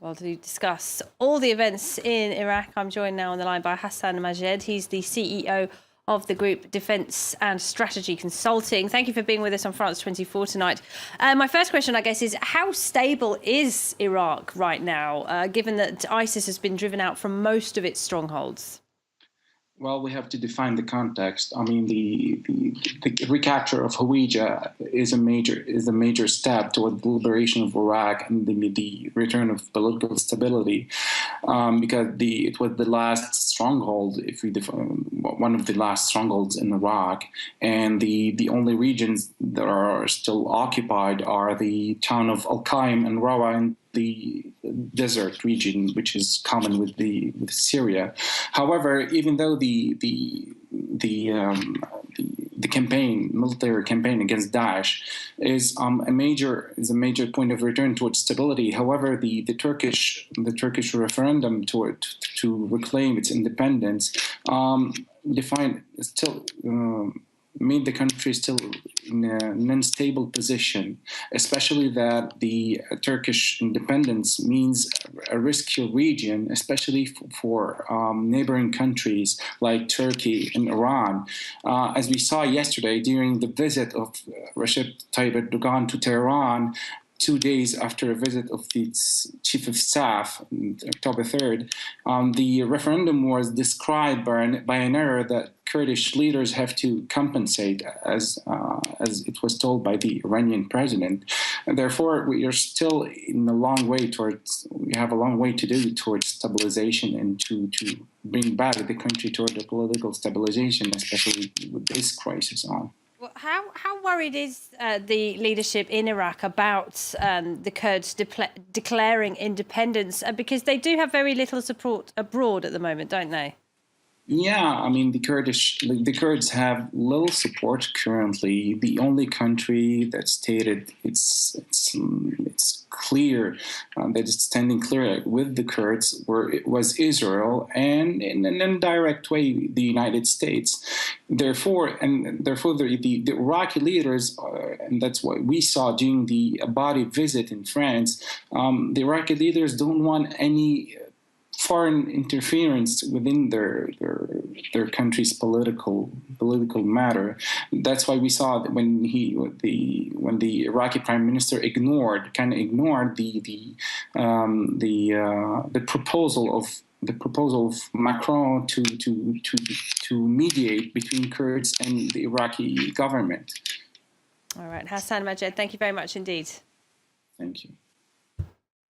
Well, to discuss all the events in Iraq, I'm joined now on the line by Hasssan MAGED. He's the CEO of the group Defence and Strategy Consulting. Thank you for being with us on France 24 tonight. My first question, I guess, is how stable is Iraq right now, given that ISIS has been driven out from most of its strongholds? Well, we have to define the context. I mean, the recapture of Hawija is a major step toward the liberation of Iraq and the return of political stability, because it was the last stronghold, if we define one of the last strongholds in Iraq, and the only regions that are still occupied are the town of Al-Qaim and Rawa and the desert region, which is common with Syria. However, even though the military campaign against Daesh is a major point of return towards stability. However, the Turkish referendum to reclaim its independence made the country still in an unstable position, especially that the Turkish independence means a riskier region, especially for neighboring countries like Turkey and Iran. As we saw yesterday during the visit of Recep Tayyip Erdogan to Tehran, 2 days after a visit of its chief of staff, October 3rd, the referendum was described by an error that Kurdish leaders have to compensate, as it was told by the Iranian president. And therefore, we have a long way to do towards stabilization and to bring back the country toward the political stabilization, especially with this crisis on. Well, how worried is the leadership in Iraq about the Kurds declaring independence? Because they do have very little support abroad at the moment, don't they? Yeah, I mean, the Kurds have little support currently. The only country that stated it's clear that it's standing clear with the Kurds was Israel, and in an indirect way, the United States. Therefore, the Iraqi leaders, and that's what we saw during the Abadi visit in France. The Iraqi leaders don't want any foreign interference within their country's political matter. That's why we saw that when the Iraqi prime minister ignored the proposal of Macron to mediate between Kurds and the Iraqi government. All right, Hasssan MAGED, thank you very much indeed. Thank you.